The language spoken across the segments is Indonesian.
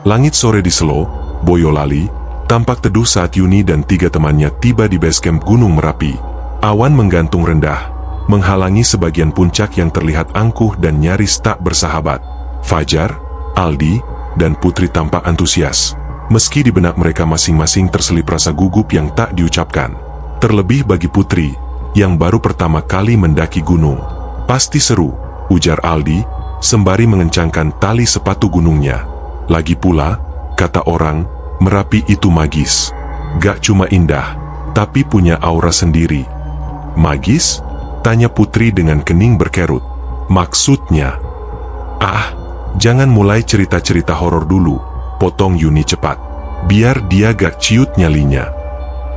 Langit sore di Selo, Boyolali, tampak teduh saat Yuni dan 3 temannya tiba di base camp Gunung Merapi. Awan menggantung rendah, menghalangi sebagian puncak yang terlihat angkuh dan nyaris tak bersahabat. Fajar, Aldi, dan Putri tampak antusias. Meski di benak mereka masing-masing terselip rasa gugup yang tak diucapkan. Terlebih bagi Putri, yang baru pertama kali mendaki gunung. Pasti seru, ujar Aldi, sembari mengencangkan tali sepatu gunungnya. Lagi pula, kata orang, Merapi itu magis. Gak cuma indah, tapi punya aura sendiri. Magis? Tanya Putri dengan kening berkerut. Maksudnya? Ah, jangan mulai cerita-cerita horor dulu, potong Yuni cepat. Biar dia gak ciut nyalinya.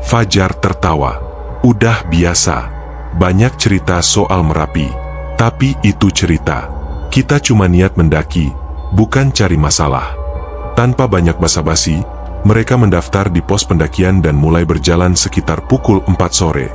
Fajar tertawa. Udah biasa. Banyak cerita soal Merapi. Tapi itu cerita. Kita cuma niat mendaki, bukan cari masalah. Tanpa banyak basa-basi, mereka mendaftar di pos pendakian dan mulai berjalan sekitar pukul 4 sore.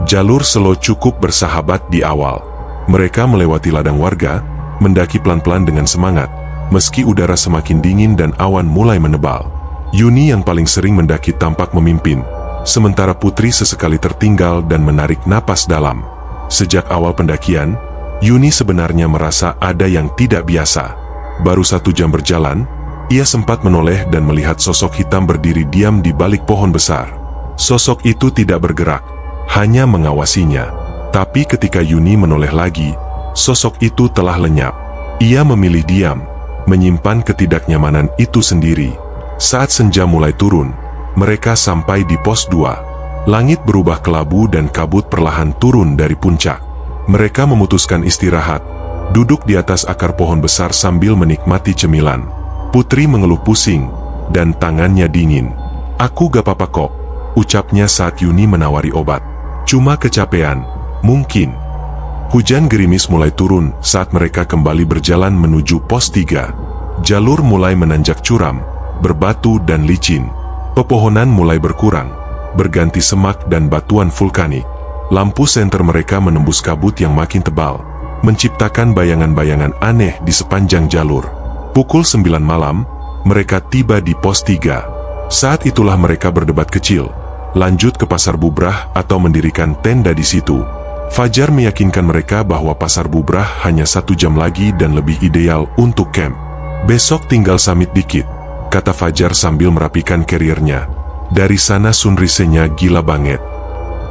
Jalur Selo cukup bersahabat di awal. Mereka melewati ladang warga, mendaki pelan-pelan dengan semangat, meski udara semakin dingin dan awan mulai menebal. Yuni yang paling sering mendaki tampak memimpin, sementara Putri sesekali tertinggal dan menarik napas dalam. Sejak awal pendakian, Yuni sebenarnya merasa ada yang tidak biasa. Baru 1 jam berjalan, ia sempat menoleh dan melihat sosok hitam berdiri diam di balik pohon besar. Sosok itu tidak bergerak, hanya mengawasinya. Tapi ketika Yuni menoleh lagi, sosok itu telah lenyap. Ia memilih diam, menyimpan ketidaknyamanan itu sendiri. Saat senja mulai turun, mereka sampai di pos 2. Langit berubah kelabu dan kabut perlahan turun dari puncak. Mereka memutuskan istirahat, duduk di atas akar pohon besar sambil menikmati cemilan. Putri mengeluh pusing, dan tangannya dingin. Aku gak apa-apa kok, ucapnya saat Yuni menawari obat. Cuma kecapean, mungkin. Hujan gerimis mulai turun saat mereka kembali berjalan menuju pos 3. Jalur mulai menanjak curam, berbatu dan licin. Pepohonan mulai berkurang, berganti semak dan batuan vulkanik. Lampu senter mereka menembus kabut yang makin tebal, menciptakan bayangan-bayangan aneh di sepanjang jalur. Pukul 9 malam, mereka tiba di pos 3. Saat itulah mereka berdebat kecil, lanjut ke Pasar Bubrah atau mendirikan tenda di situ. Fajar meyakinkan mereka bahwa Pasar Bubrah hanya 1 jam lagi dan lebih ideal untuk camp. Besok tinggal summit dikit, kata Fajar sambil merapikan carrier-nya. Dari sana sunrise-nya gila banget.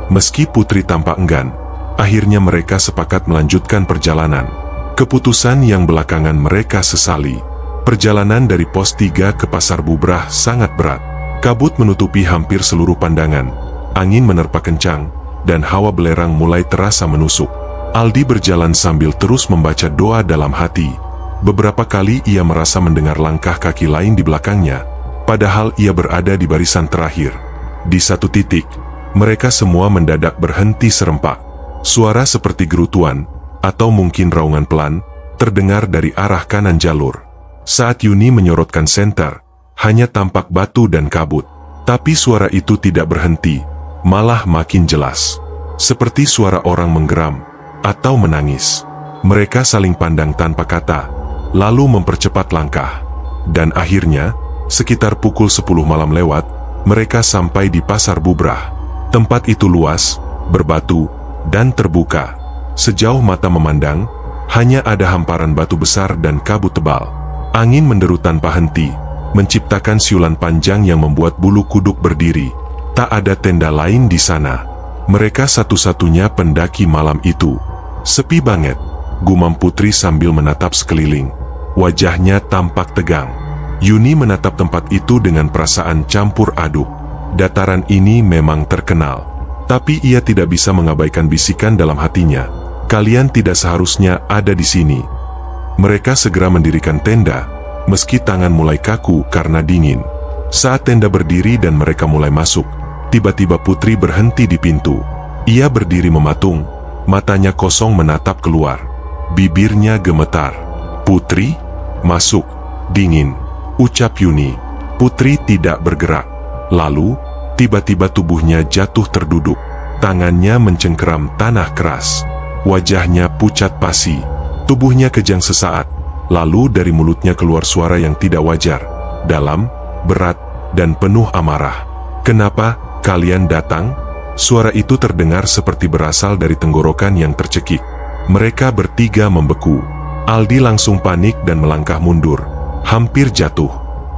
Meski Putri tampak enggan, akhirnya mereka sepakat melanjutkan perjalanan. Keputusan yang belakangan mereka sesali. Perjalanan dari pos 3 ke Pasar Bubrah sangat berat. Kabut menutupi hampir seluruh pandangan. Angin menerpa kencang, dan hawa belerang mulai terasa menusuk. Aldi berjalan sambil terus membaca doa dalam hati. Beberapa kali ia merasa mendengar langkah kaki lain di belakangnya, padahal ia berada di barisan terakhir. Di satu titik, mereka semua mendadak berhenti serempak. Suara seperti gerutuan, atau mungkin raungan pelan, terdengar dari arah kanan jalur. Saat Yuni menyorotkan senter, hanya tampak batu dan kabut. Tapi suara itu tidak berhenti, malah makin jelas. Seperti suara orang menggeram, atau menangis. Mereka saling pandang tanpa kata, lalu mempercepat langkah. Dan akhirnya, sekitar pukul 10 malam lewat, mereka sampai di Pasar Bubrah. Tempat itu luas, berbatu, dan terbuka. Sejauh mata memandang, hanya ada hamparan batu besar dan kabut tebal. Angin menderu tanpa henti, menciptakan siulan panjang yang membuat bulu kuduk berdiri. Tak ada tenda lain di sana. Mereka satu-satunya pendaki malam itu. Sepi banget, gumam Putri sambil menatap sekeliling. Wajahnya tampak tegang. Yuni menatap tempat itu dengan perasaan campur aduk. Dataran ini memang terkenal, tapi ia tidak bisa mengabaikan bisikan dalam hatinya. Kalian tidak seharusnya ada di sini. Mereka segera mendirikan tenda, meski tangan mulai kaku karena dingin. Saat tenda berdiri dan mereka mulai masuk, tiba-tiba Putri berhenti di pintu. Ia berdiri mematung, matanya kosong menatap keluar. Bibirnya gemetar. Putri, masuk, dingin, ucap Yuni. Putri tidak bergerak. Lalu, tiba-tiba tubuhnya jatuh terduduk. Tangannya mencengkeram tanah keras. Wajahnya pucat pasi. Tubuhnya kejang sesaat. Lalu dari mulutnya keluar suara yang tidak wajar. dalam, berat, dan penuh amarah. "Kenapa kalian datang?" Suara itu terdengar seperti berasal dari tenggorokan yang tercekik. Mereka bertiga membeku. Aldi langsung panik dan melangkah mundur, hampir jatuh.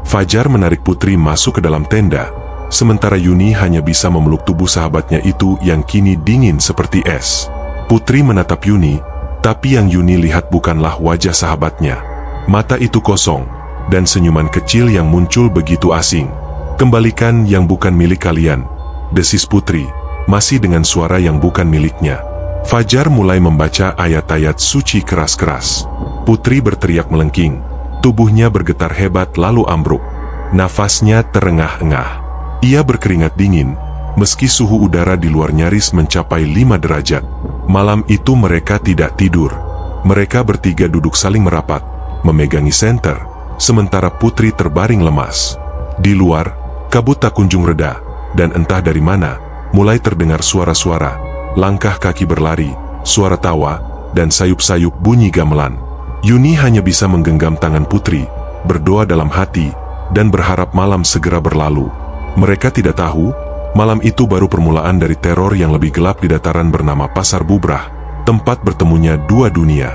Fajar menarik Putri masuk ke dalam tenda, sementara Yuni hanya bisa memeluk tubuh sahabatnya itu yang kini dingin seperti es. Putri menatap Yuni, tapi yang Yuni lihat bukanlah wajah sahabatnya. Mata itu kosong, dan senyuman kecil yang muncul begitu asing. "Kembalikan yang bukan milik kalian," desis Putri, masih dengan suara yang bukan miliknya. Fajar mulai membaca ayat-ayat suci keras-keras. Putri berteriak melengking. Tubuhnya bergetar hebat lalu ambruk. Nafasnya terengah-engah. Ia berkeringat dingin, meski suhu udara di luar nyaris mencapai 5 derajat. Malam itu mereka tidak tidur. Mereka bertiga duduk saling merapat, memegangi senter, sementara Putri terbaring lemas. Di luar, kabut tak kunjung reda, dan entah dari mana, mulai terdengar suara-suara. Langkah kaki berlari, suara tawa, dan sayup-sayup bunyi gamelan. Yuni hanya bisa menggenggam tangan Putri, berdoa dalam hati, dan berharap malam segera berlalu. Mereka tidak tahu, malam itu baru permulaan dari teror yang lebih gelap di dataran bernama Pasar Bubrah, tempat bertemunya dua dunia.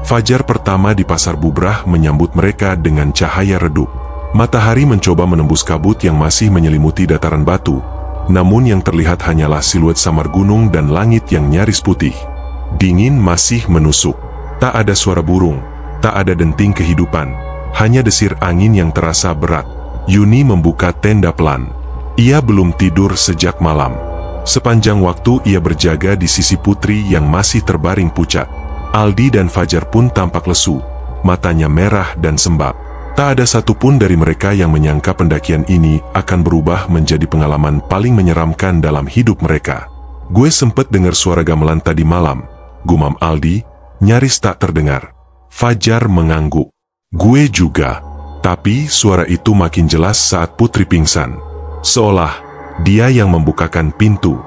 Fajar pertama di Pasar Bubrah menyambut mereka dengan cahaya redup. Matahari mencoba menembus kabut yang masih menyelimuti dataran batu, namun yang terlihat hanyalah siluet samar gunung dan langit yang nyaris putih. Dingin masih menusuk. Tak ada suara burung, tak ada denting kehidupan, hanya desir angin yang terasa berat. Yuni membuka tenda pelan. Ia belum tidur sejak malam. Sepanjang waktu ia berjaga di sisi Putri yang masih terbaring pucat. Aldi dan Fajar pun tampak lesu, matanya merah dan sembab. Tak ada satupun dari mereka yang menyangka pendakian ini akan berubah menjadi pengalaman paling menyeramkan dalam hidup mereka. "Gue sempet dengar suara gamelan tadi malam," gumam Aldi, nyaris tak terdengar. Fajar mengangguk. "Gue juga." Tapi suara itu makin jelas saat Putri pingsan. Seolah dia yang membukakan pintu.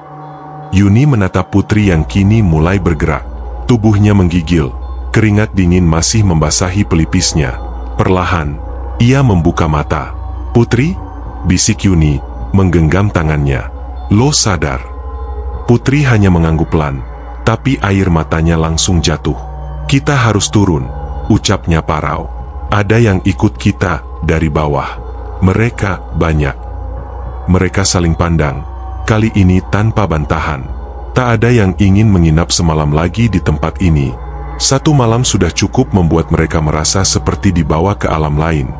Yuni menatap Putri yang kini mulai bergerak. Tubuhnya menggigil, keringat dingin masih membasahi pelipisnya. Perlahan, ia membuka mata. "Putri?" bisik Yuni, menggenggam tangannya. "Lo sadar?" Putri hanya mengangguk pelan, tapi air matanya langsung jatuh. "Kita harus turun," ucapnya parau. "Ada yang ikut kita dari bawah." Mereka banyak. Mereka saling pandang, kali ini tanpa bantahan. Tak ada yang ingin menginap semalam lagi di tempat ini. Satu malam sudah cukup membuat mereka merasa seperti dibawa ke alam lain.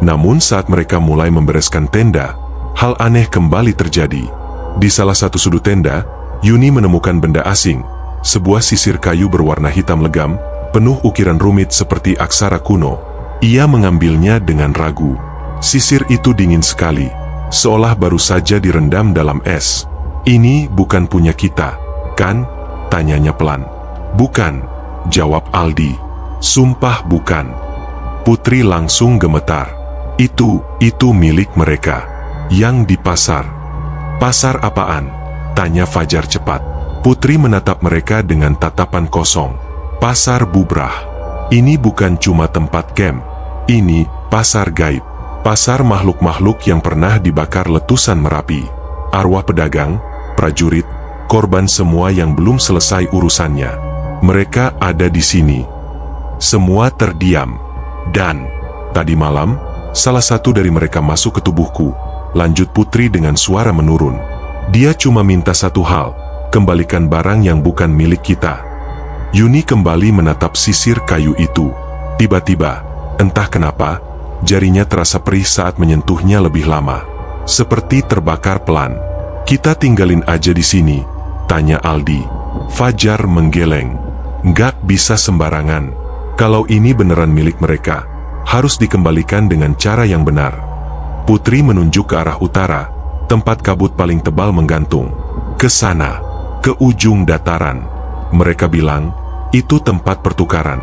Namun saat mereka mulai membereskan tenda, hal aneh kembali terjadi. Di salah satu sudut tenda, Yuni menemukan benda asing, sebuah sisir kayu berwarna hitam legam, penuh ukiran rumit seperti aksara kuno. Ia mengambilnya dengan ragu. Sisir itu dingin sekali, seolah baru saja direndam dalam es. "Ini bukan punya kita, kan?" tanyanya pelan. "Bukan," jawab Aldi. "Sumpah bukan." Putri langsung gemetar. Itu milik mereka. Yang di pasar." "Pasar apaan?" tanya Fajar cepat. Putri menatap mereka dengan tatapan kosong. "Pasar Bubrah. Ini bukan cuma tempat camp. Ini pasar gaib. Pasar makhluk-makhluk yang pernah dibakar letusan Merapi. Arwah pedagang, prajurit, korban semua yang belum selesai urusannya. Mereka ada di sini." Semua terdiam. "Dan tadi malam, salah satu dari mereka masuk ke tubuhku," lanjut Putri dengan suara menurun. "Dia cuma minta satu hal, kembalikan barang yang bukan milik kita." Yuni kembali menatap sisir kayu itu. Tiba-tiba, entah kenapa, jarinya terasa perih saat menyentuhnya lebih lama. Seperti terbakar pelan. "Kita tinggalin aja di sini?" tanya Aldi. Fajar menggeleng. "Nggak bisa sembarangan. Kalau ini beneran milik mereka, harus dikembalikan dengan cara yang benar." Putri menunjuk ke arah utara, tempat kabut paling tebal menggantung. "Ke sana, ke ujung dataran." Mereka bilang, itu tempat pertukaran.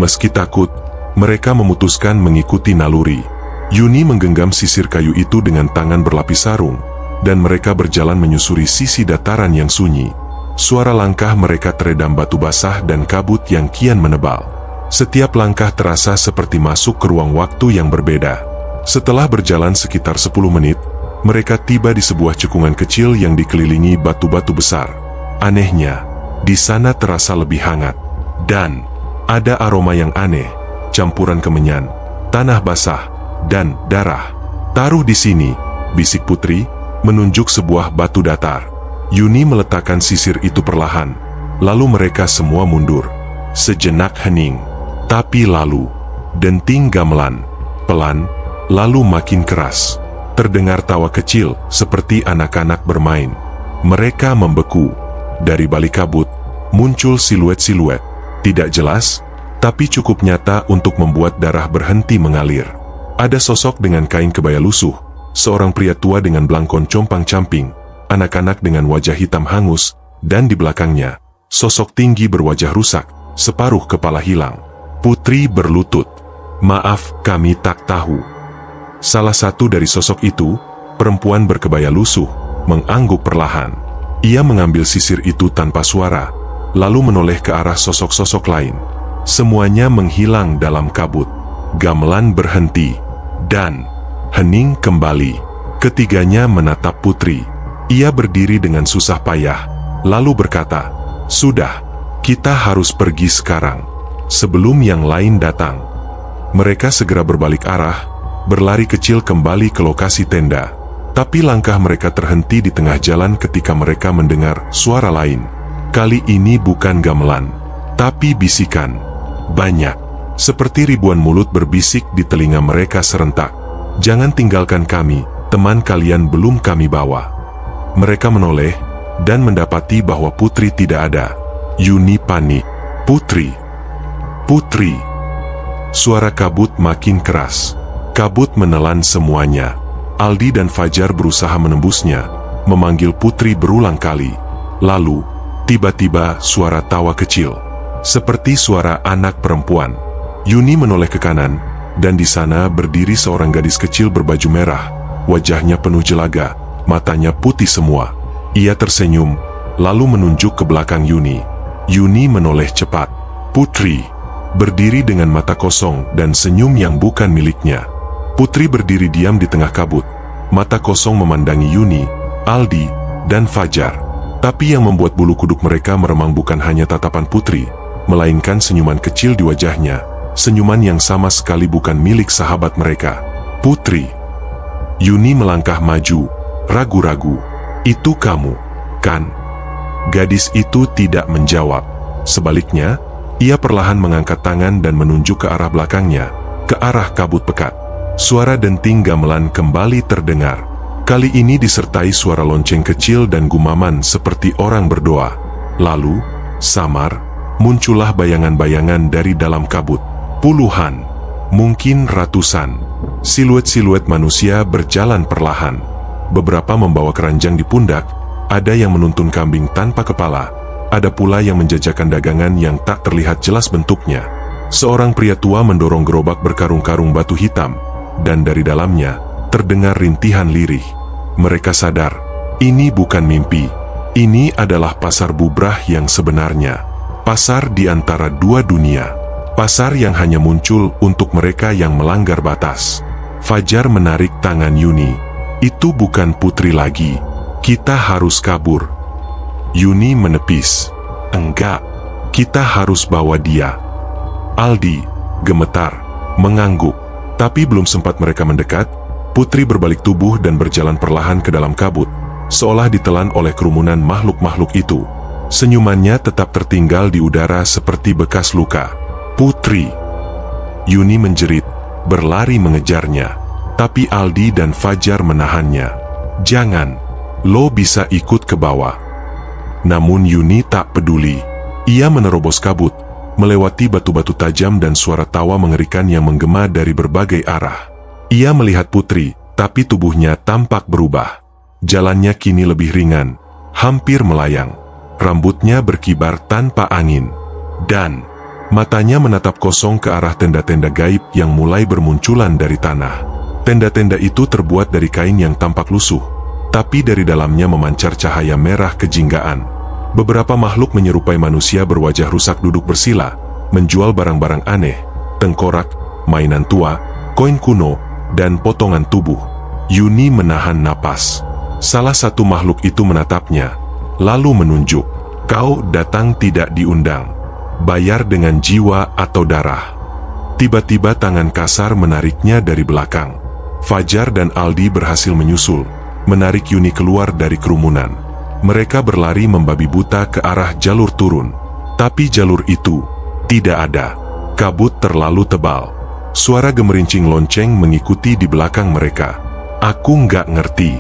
Meski takut, mereka memutuskan mengikuti naluri. Yuni menggenggam sisir kayu itu dengan tangan berlapis sarung, dan mereka berjalan menyusuri sisi dataran yang sunyi. Suara langkah mereka teredam batu basah dan kabut yang kian menebal. Setiap langkah terasa seperti masuk ke ruang waktu yang berbeda. Setelah berjalan sekitar 10 menit, mereka tiba di sebuah cekungan kecil yang dikelilingi batu-batu besar. Anehnya, di sana terasa lebih hangat. Dan ada aroma yang aneh, campuran kemenyan, tanah basah, dan darah. "Taruh di sini," bisik Putri, menunjuk sebuah batu datar. Yuni meletakkan sisir itu perlahan. Lalu mereka semua mundur. Sejenak hening. Tapi lalu, denting gamelan, pelan, lalu makin keras. Terdengar tawa kecil seperti anak-anak bermain. Mereka membeku. Dari balik kabut, muncul siluet-siluet. Tidak jelas, tapi cukup nyata untuk membuat darah berhenti mengalir. Ada sosok dengan kain kebaya lusuh, seorang pria tua dengan belangkon compang-camping, anak-anak dengan wajah hitam hangus, dan di belakangnya, sosok tinggi berwajah rusak, separuh kepala hilang. Putri berlutut. "Maaf, kami tak tahu." Salah satu dari sosok itu, perempuan berkebaya lusuh, mengangguk perlahan. Ia mengambil sisir itu tanpa suara, lalu menoleh ke arah sosok-sosok lain. Semuanya menghilang dalam kabut. Gamelan berhenti, dan hening kembali. Ketiganya menatap Putri. Ia berdiri dengan susah payah, lalu berkata, "Sudah, kita harus pergi sekarang, sebelum yang lain datang." Mereka segera berbalik arah, berlari kecil kembali ke lokasi tenda. Tapi langkah mereka terhenti di tengah jalan ketika mereka mendengar suara lain. Kali ini bukan gamelan, tapi bisikan. Banyak, seperti ribuan mulut berbisik di telinga mereka serentak. "Jangan tinggalkan kami, teman kalian belum kami bawa." Mereka menoleh, dan mendapati bahwa Putri tidak ada. Yuni panik. "Putri! Putri!" Suara kabut makin keras. Kabut menelan semuanya. Aldi dan Fajar berusaha menembusnya, memanggil Putri berulang kali. Lalu, tiba-tiba suara tawa kecil, seperti suara anak perempuan. Yuni menoleh ke kanan, dan di sana berdiri seorang gadis kecil berbaju merah. Wajahnya penuh jelaga, matanya putih semua. Ia tersenyum, lalu menunjuk ke belakang Yuni. Yuni menoleh cepat. Putri berdiri dengan mata kosong dan senyum yang bukan miliknya. Putri berdiri diam di tengah kabut, mata kosong memandangi Yuni, Aldi, dan Fajar. Tapi yang membuat bulu kuduk mereka meremang bukan hanya tatapan Putri, melainkan senyuman kecil di wajahnya, senyuman yang sama sekali bukan milik sahabat mereka. "Putri!" Yuni melangkah maju, ragu-ragu. "Itu kamu, kan?" Gadis itu tidak menjawab. Sebaliknya, ia perlahan mengangkat tangan dan menunjuk ke arah belakangnya, ke arah kabut pekat. Suara denting gamelan kembali terdengar. Kali ini disertai suara lonceng kecil dan gumaman seperti orang berdoa. Lalu, samar, muncullah bayangan-bayangan dari dalam kabut. Puluhan, mungkin ratusan, siluet-siluet manusia berjalan perlahan. Beberapa membawa keranjang di pundak, ada yang menuntun kambing tanpa kepala, ada pula yang menjajakan dagangan yang tak terlihat jelas bentuknya. Seorang pria tua mendorong gerobak berkarung-karung batu hitam, dan dari dalamnya terdengar rintihan lirih. Mereka sadar, ini bukan mimpi. Ini adalah pasar bubrah yang sebenarnya. Pasar di antara dua dunia. Pasar yang hanya muncul untuk mereka yang melanggar batas. Fajar menarik tangan Yuni. "Itu bukan Putri lagi. Kita harus kabur." Yuni menepis. "Enggak, kita harus bawa dia." Aldi gemetar, mengangguk. Tapi belum sempat mereka mendekat, Putri berbalik tubuh dan berjalan perlahan ke dalam kabut, seolah ditelan oleh kerumunan makhluk-makhluk itu. Senyumannya tetap tertinggal di udara seperti bekas luka. "Putri!" Yuni menjerit, berlari mengejarnya. Tapi Aldi dan Fajar menahannya. "Jangan, lo bisa ikut ke bawah." Namun Yuni tak peduli. Ia menerobos kabut, melewati batu-batu tajam dan suara tawa mengerikan yang menggema dari berbagai arah. Ia melihat Putri, tapi tubuhnya tampak berubah. Jalannya kini lebih ringan, hampir melayang. Rambutnya berkibar tanpa angin. Dan matanya menatap kosong ke arah tenda-tenda gaib yang mulai bermunculan dari tanah. Tenda-tenda itu terbuat dari kain yang tampak lusuh, tapi dari dalamnya memancar cahaya merah kejinggaan. Beberapa makhluk menyerupai manusia berwajah rusak duduk bersila, menjual barang-barang aneh, tengkorak, mainan tua, koin kuno, dan potongan tubuh. Yuni menahan napas. Salah satu makhluk itu menatapnya, lalu menunjuk. Kau datang tidak diundang. Bayar dengan jiwa atau darah. Tiba-tiba tangan kasar menariknya dari belakang. Fajar dan Aldi berhasil menyusul, menarik Yuni keluar dari kerumunan. Mereka berlari membabi buta ke arah jalur turun. Tapi jalur itu tidak ada. Kabut terlalu tebal. Suara gemerincing lonceng mengikuti di belakang mereka. Aku nggak ngerti,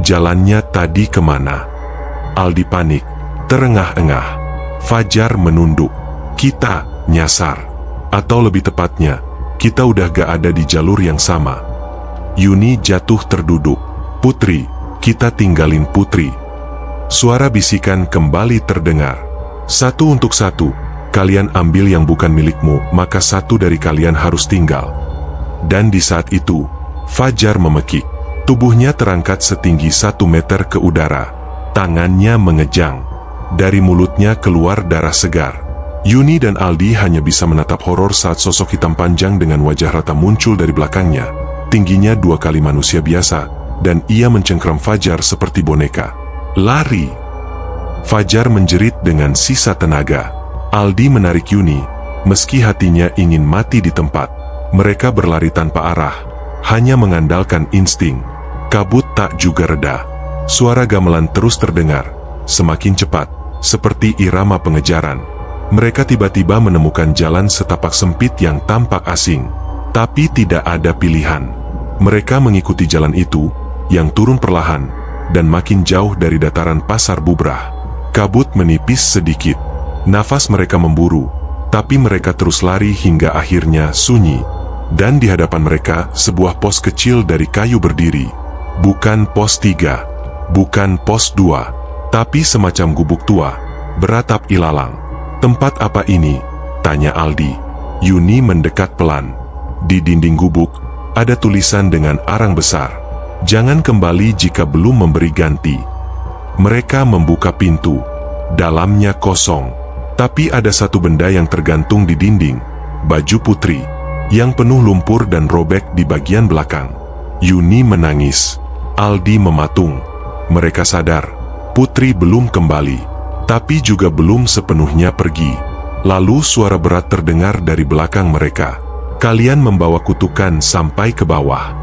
jalannya tadi kemana? Aldi panik, terengah-engah. Fajar menunduk. Kita nyasar. Atau lebih tepatnya, kita udah gak ada di jalur yang sama. Yuni jatuh terduduk. Putri, kita tinggalin Putri. Suara bisikan kembali terdengar. Satu untuk satu, kalian ambil yang bukan milikmu, maka satu dari kalian harus tinggal. Dan di saat itu, Fajar memekik. Tubuhnya terangkat setinggi 1 meter ke udara. Tangannya mengejang. Dari mulutnya keluar darah segar. Yuni dan Aldi hanya bisa menatap horor saat sosok hitam panjang dengan wajah rata muncul dari belakangnya. Tingginya 2 kali manusia biasa, dan ia mencengkram Fajar seperti boneka. Lari! Fajar menjerit dengan sisa tenaga. Aldi menarik Yuni, meski hatinya ingin mati di tempat. Mereka berlari tanpa arah, hanya mengandalkan insting. Kabut tak juga reda. Suara gamelan terus terdengar, semakin cepat, seperti irama pengejaran. Mereka tiba-tiba menemukan jalan setapak sempit yang tampak asing. Tapi tidak ada pilihan. Mereka mengikuti jalan itu, yang turun perlahan, dan makin jauh dari dataran Pasar Bubrah. Kabut menipis sedikit. Nafas mereka memburu, tapi mereka terus lari hingga akhirnya sunyi. Dan di hadapan mereka, sebuah pos kecil dari kayu berdiri. Bukan pos 3, bukan pos 2, tapi semacam gubuk tua, beratap ilalang. Tempat apa ini? Tanya Aldi. Yuni mendekat pelan. Di dinding gubuk, ada tulisan dengan arang besar. Jangan kembali jika belum memberi ganti. Mereka membuka pintu. Dalamnya kosong. Tapi ada satu benda yang tergantung di dinding. Baju Putri, yang penuh lumpur dan robek di bagian belakang. Yuni menangis. Aldi mematung. Mereka sadar, Putri belum kembali. Tapi juga belum sepenuhnya pergi. Lalu suara berat terdengar dari belakang mereka. Kalian membawa kutukan sampai ke bawah.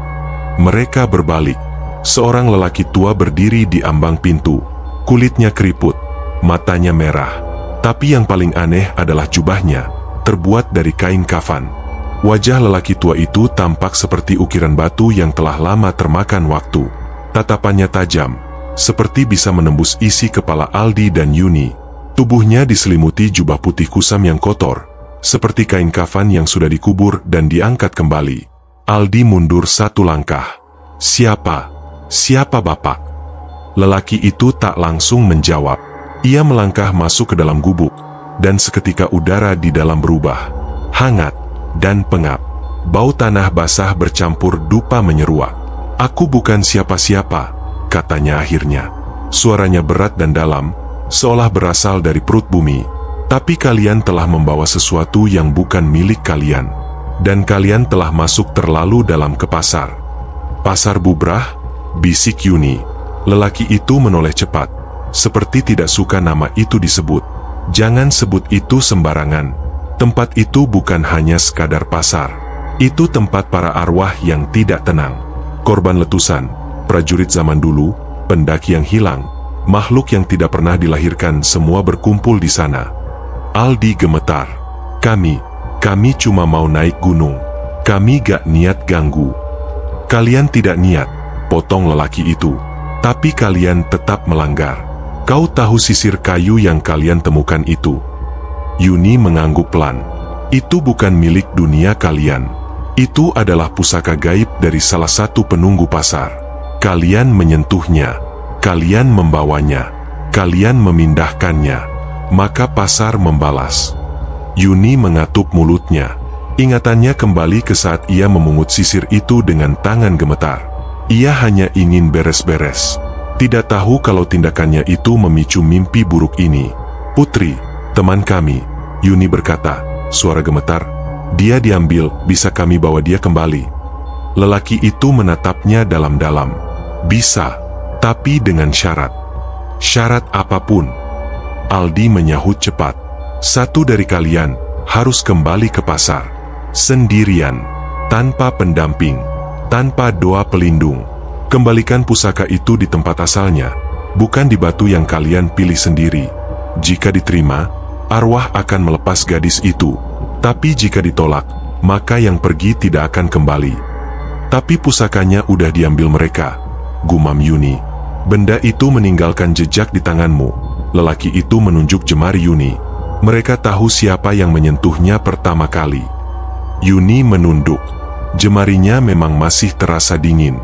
Mereka berbalik. Seorang lelaki tua berdiri di ambang pintu. Kulitnya keriput, matanya merah. Tapi yang paling aneh adalah jubahnya, terbuat dari kain kafan. Wajah lelaki tua itu tampak seperti ukiran batu yang telah lama termakan waktu. Tatapannya tajam, seperti bisa menembus isi kepala Aldi dan Yuni. Tubuhnya diselimuti jubah putih kusam yang kotor, seperti kain kafan yang sudah dikubur dan diangkat kembali. Aldi mundur 1 langkah. Siapa? Siapa Bapak? Lelaki itu tak langsung menjawab. Ia melangkah masuk ke dalam gubuk, dan seketika udara di dalam berubah. Hangat dan pengap. Bau tanah basah bercampur dupa menyeruak. Aku bukan siapa-siapa, katanya akhirnya. Suaranya berat dan dalam, seolah berasal dari perut bumi. Tapi kalian telah membawa sesuatu yang bukan milik kalian. Dan kalian telah masuk terlalu dalam ke pasar. Pasar Bubrah? Bisik Yuni. Lelaki itu menoleh cepat, seperti tidak suka nama itu disebut. Jangan sebut itu sembarangan. Tempat itu bukan hanya sekadar pasar. Itu tempat para arwah yang tidak tenang. Korban letusan, prajurit zaman dulu, pendaki yang hilang, makhluk yang tidak pernah dilahirkan, semua berkumpul di sana. Aldi gemetar. Kami cuma mau naik gunung. Kami gak niat ganggu. Kalian tidak niat, potong lelaki itu. Tapi kalian tetap melanggar. Kau tahu sisir kayu yang kalian temukan itu? Yuni mengangguk pelan. Itu bukan milik dunia kalian. Itu adalah pusaka gaib dari salah satu penunggu pasar. Kalian menyentuhnya, kalian membawanya, kalian memindahkannya. Maka pasar membalas. Yuni mengatup mulutnya. Ingatannya kembali ke saat ia memungut sisir itu dengan tangan gemetar. Ia hanya ingin beres-beres. Tidak tahu kalau tindakannya itu memicu mimpi buruk ini. Putri, teman kami, Yuni berkata, suara gemetar. Dia diambil, bisa kami bawa dia kembali? Lelaki itu menatapnya dalam-dalam. Bisa, tapi dengan syarat. Syarat apapun. Aldi menyahut cepat. Satu dari kalian harus kembali ke pasar. Sendirian, tanpa pendamping, tanpa doa pelindung. Kembalikan pusaka itu di tempat asalnya, bukan di batu yang kalian pilih sendiri. Jika diterima, arwah akan melepas gadis itu. Tapi jika ditolak, maka yang pergi tidak akan kembali. Tapi pusakanya udah diambil mereka, gumam Yuni. Benda itu meninggalkan jejak di tanganmu. Lelaki itu menunjuk jemari Yuni. Mereka tahu siapa yang menyentuhnya pertama kali. Yuni menunduk. Jemarinya memang masih terasa dingin.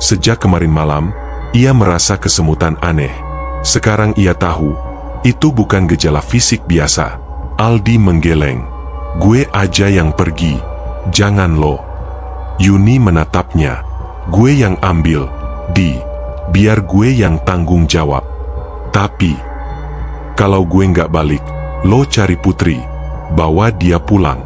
Sejak kemarin malam, ia merasa kesemutan aneh. Sekarang ia tahu, itu bukan gejala fisik biasa. Aldi menggeleng. Gue aja yang pergi, jangan lo. Yuni menatapnya. Gue yang ambil, biar gue yang tanggung jawab. Tapi, kalau gue nggak balik, lo cari Putri, bawa dia pulang.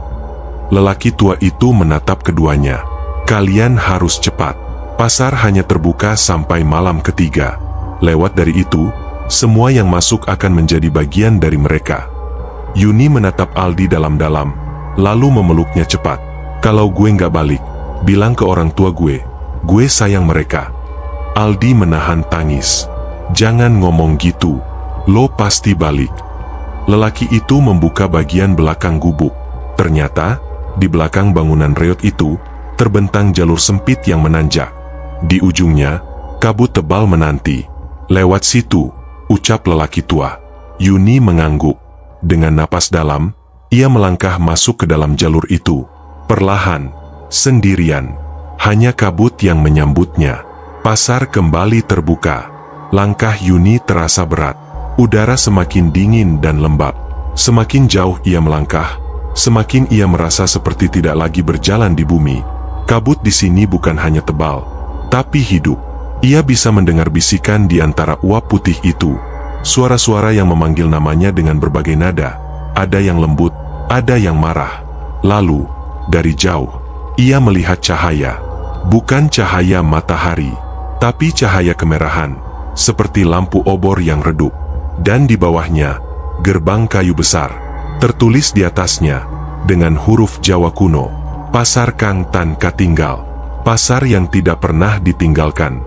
Lelaki tua itu menatap keduanya. Kalian harus cepat. Pasar hanya terbuka sampai malam ketiga. Lewat dari itu, semua yang masuk akan menjadi bagian dari mereka. Yuni menatap Aldi dalam-dalam, lalu memeluknya cepat. Kalau gue nggak balik, bilang ke orang tua gue sayang mereka. Aldi menahan tangis. Jangan ngomong gitu, lo pasti balik. Lelaki itu membuka bagian belakang gubuk. Ternyata, di belakang bangunan reot itu, terbentang jalur sempit yang menanjak. Di ujungnya, kabut tebal menanti. Lewat situ, ucap lelaki tua. Yuni mengangguk. Dengan napas dalam, ia melangkah masuk ke dalam jalur itu. Perlahan, sendirian. Hanya kabut yang menyambutnya. Pasar kembali terbuka. Langkah Yuni terasa berat. Udara semakin dingin dan lembab. Semakin jauh ia melangkah, semakin ia merasa seperti tidak lagi berjalan di bumi. Kabut di sini bukan hanya tebal, tapi hidup. Ia bisa mendengar bisikan di antara uap putih itu. Suara-suara yang memanggil namanya dengan berbagai nada. Ada yang lembut, ada yang marah. Lalu, dari jauh, ia melihat cahaya. Bukan cahaya matahari, tapi cahaya kemerahan, seperti lampu obor yang redup. Dan di bawahnya, gerbang kayu besar. Tertulis di atasnya, dengan huruf Jawa kuno, Pasar Kang Tan Katinggal. Pasar yang tidak pernah ditinggalkan.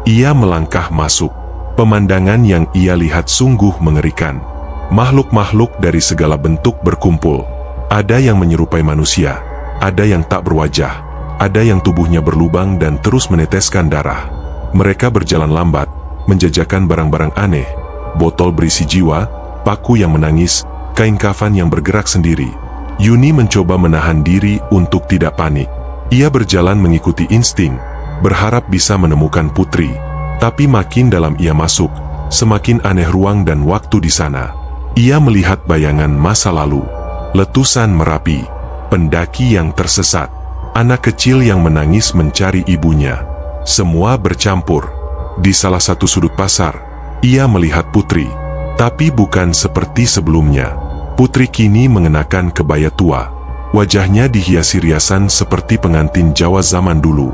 Ia melangkah masuk. Pemandangan yang ia lihat sungguh mengerikan. Makhluk-makhluk dari segala bentuk berkumpul. Ada yang menyerupai manusia, ada yang tak berwajah, ada yang tubuhnya berlubang dan terus meneteskan darah. Mereka berjalan lambat, menjajakan barang-barang aneh, botol berisi jiwa, paku yang menangis, kain kafan yang bergerak sendiri. Yuni mencoba menahan diri untuk tidak panik. Ia berjalan mengikuti insting, berharap bisa menemukan Putri. Tapi makin dalam ia masuk, semakin aneh ruang dan waktu di sana. Ia melihat bayangan masa lalu, letusan Merapi, pendaki yang tersesat, anak kecil yang menangis mencari ibunya. Semua bercampur. Di salah satu sudut pasar, ia melihat Putri, tapi bukan seperti sebelumnya. Putri kini mengenakan kebaya tua. Wajahnya dihiasi riasan seperti pengantin Jawa zaman dulu.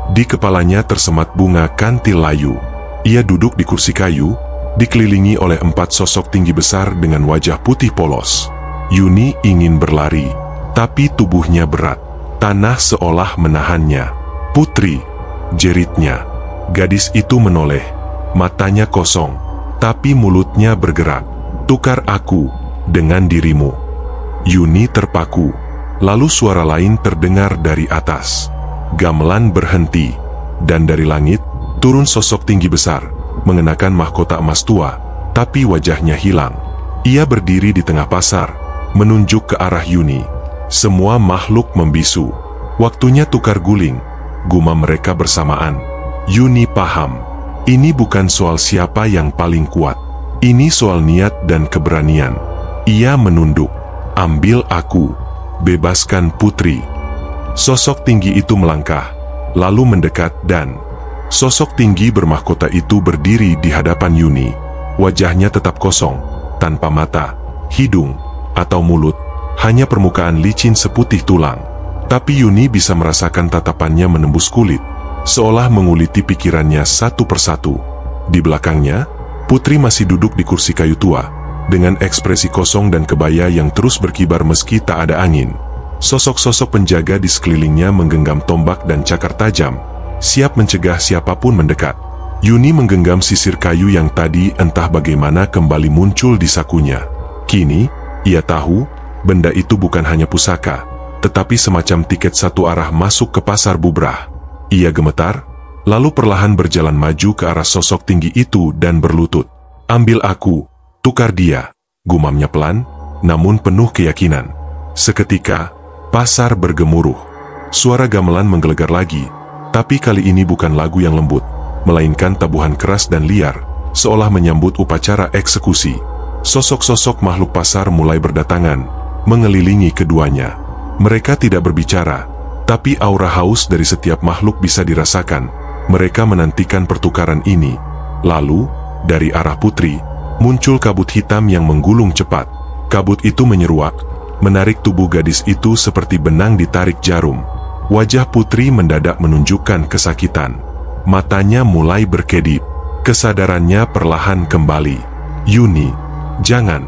Di kepalanya tersemat bunga kantil layu. Ia duduk di kursi kayu, dikelilingi oleh 4 sosok tinggi besar dengan wajah putih polos. Yuni ingin berlari, tapi tubuhnya berat. Tanah seolah menahannya. Putri, jeritnya. Gadis itu menoleh, matanya kosong, tapi mulutnya bergerak. Tukar aku dengan dirimu. Yuni terpaku. Lalu suara lain terdengar dari atas. Gamelan berhenti, dan dari langit turun sosok tinggi besar, mengenakan mahkota emas tua, tapi wajahnya hilang. Ia berdiri di tengah pasar, menunjuk ke arah Yuni. Semua makhluk membisu. Waktunya tukar guling, gumam mereka bersamaan. Yuni paham, ini bukan soal siapa yang paling kuat. Ini soal niat dan keberanian. Ia menunduk. Ambil aku. Bebaskan Putri. Sosok tinggi itu melangkah, lalu mendekat dan sosok tinggi bermahkota itu berdiri di hadapan Yuni. Wajahnya tetap kosong, tanpa mata, hidung, atau mulut, hanya permukaan licin seputih tulang. Tapi Yuni bisa merasakan tatapannya menembus kulit, seolah menguliti pikirannya satu persatu. Di belakangnya, Putri masih duduk di kursi kayu tua, dengan ekspresi kosong dan kebaya yang terus berkibar meski tak ada angin. Sosok-sosok penjaga di sekelilingnya menggenggam tombak dan cakar tajam, siap mencegah siapapun mendekat. Yuni menggenggam sisir kayu yang tadi entah bagaimana kembali muncul di sakunya. Kini, ia tahu, benda itu bukan hanya pusaka, tetapi semacam tiket satu arah masuk ke pasar bubrah. Ia gemetar, lalu perlahan berjalan maju ke arah sosok tinggi itu dan berlutut. "Ambil aku, tukar dia," gumamnya pelan, namun penuh keyakinan. Seketika, pasar bergemuruh. Suara gamelan menggelegar lagi, tapi kali ini bukan lagu yang lembut, melainkan tabuhan keras dan liar, seolah menyambut upacara eksekusi. Sosok-sosok makhluk pasar mulai berdatangan, mengelilingi keduanya. Mereka tidak berbicara, tapi aura haus dari setiap makhluk bisa dirasakan. Mereka menantikan pertukaran ini. Lalu, dari arah Putri, muncul kabut hitam yang menggulung cepat. Kabut itu menyeruak, menarik tubuh gadis itu seperti benang ditarik jarum. Wajah Putri mendadak menunjukkan kesakitan. Matanya mulai berkedip. Kesadarannya perlahan kembali. "Yuni, jangan."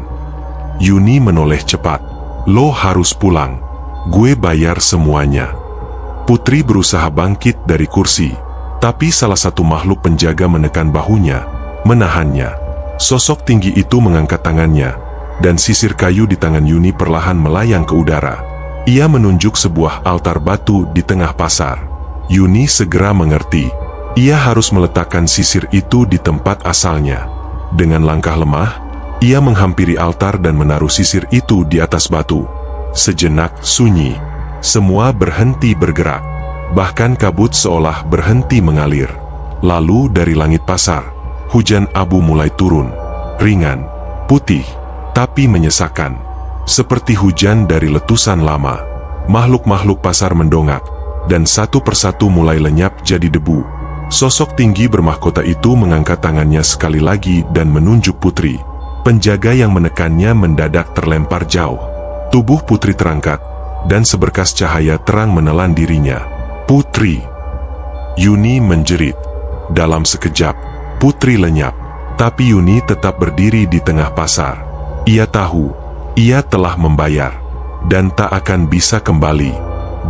Yuni menoleh cepat. "Lo harus pulang. Gue bayar semuanya." Putri berusaha bangkit dari kursi, tapi salah satu makhluk penjaga menekan bahunya, menahannya. Sosok tinggi itu mengangkat tangannya, dan sisir kayu di tangan Yuni perlahan melayang ke udara. Ia menunjuk sebuah altar batu di tengah pasar. Yuni segera mengerti. Ia harus meletakkan sisir itu di tempat asalnya. Dengan langkah lemah, ia menghampiri altar dan menaruh sisir itu di atas batu. Sejenak sunyi, semua berhenti bergerak, bahkan kabut seolah berhenti mengalir. Lalu dari langit pasar, hujan abu mulai turun, ringan, putih, tapi menyesakan. Seperti hujan dari letusan lama, makhluk-makhluk pasar mendongak, dan satu persatu mulai lenyap jadi debu. Sosok tinggi bermahkota itu mengangkat tangannya sekali lagi dan menunjuk Putri. Penjaga yang menekannya mendadak terlempar jauh. Tubuh Putri terangkat, dan seberkas cahaya terang menelan dirinya. "Putri!" Yuni menjerit. Dalam sekejap, Putri lenyap, tapi Yuni tetap berdiri di tengah pasar. Ia tahu, ia telah membayar, dan tak akan bisa kembali.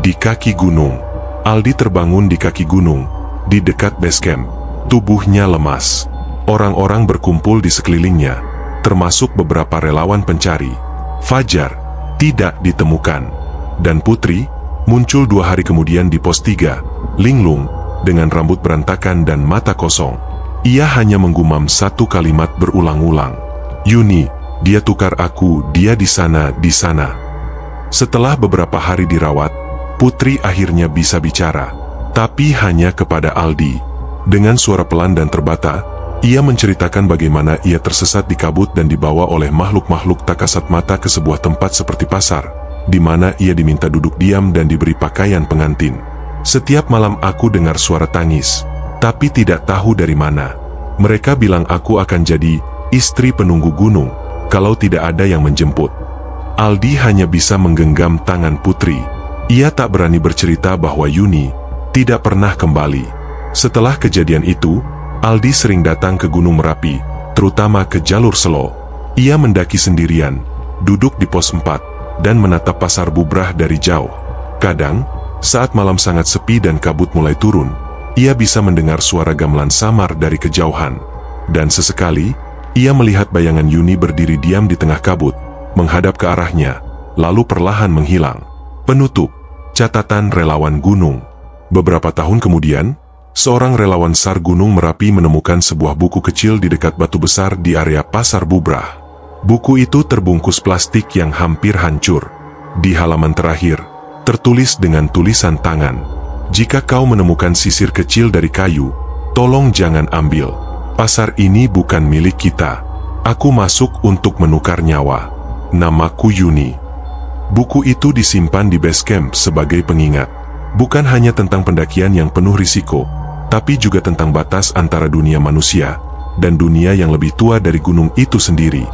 Di kaki gunung, Aldi terbangun di kaki gunung, di dekat base camp. Tubuhnya lemas. Orang-orang berkumpul di sekelilingnya, termasuk beberapa relawan pencari. Fajar tidak ditemukan, dan Putri muncul 2 hari kemudian di pos 3, linglung, dengan rambut berantakan dan mata kosong. Ia hanya menggumam satu kalimat berulang-ulang. "Yuni, dia tukar aku, dia di sana, di sana." Setelah beberapa hari dirawat, Putri akhirnya bisa bicara, tapi hanya kepada Aldi. Dengan suara pelan dan terbata, ia menceritakan bagaimana ia tersesat di kabut dan dibawa oleh makhluk-makhluk tak kasat mata ke sebuah tempat seperti pasar, di mana ia diminta duduk diam dan diberi pakaian pengantin. "Setiap malam aku dengar suara tangis, tapi tidak tahu dari mana. Mereka bilang aku akan jadi istri penunggu gunung, kalau tidak ada yang menjemput." Aldi hanya bisa menggenggam tangan Putri. Ia tak berani bercerita bahwa Yuni tidak pernah kembali. Setelah kejadian itu, Aldi sering datang ke Gunung Merapi, terutama ke jalur Selo. Ia mendaki sendirian, duduk di pos 4, dan menatap pasar bubrah dari jauh. Kadang, saat malam sangat sepi dan kabut mulai turun, ia bisa mendengar suara gamelan samar dari kejauhan. Dan sesekali, ia melihat bayangan Yuni berdiri diam di tengah kabut, menghadap ke arahnya, lalu perlahan menghilang. Penutup, catatan relawan gunung. Beberapa tahun kemudian, seorang relawan SAR Gunung Merapi menemukan sebuah buku kecil di dekat batu besar di area pasar bubrah. Buku itu terbungkus plastik yang hampir hancur. Di halaman terakhir, tertulis dengan tulisan tangan, "Jika kau menemukan sisir kecil dari kayu, tolong jangan ambil. Pasar ini bukan milik kita. Aku masuk untuk menukar nyawa. Namaku Yuni." Buku itu disimpan di base camp sebagai pengingat. Bukan hanya tentang pendakian yang penuh risiko, tapi juga tentang batas antara dunia manusia dan dunia yang lebih tua dari gunung itu sendiri.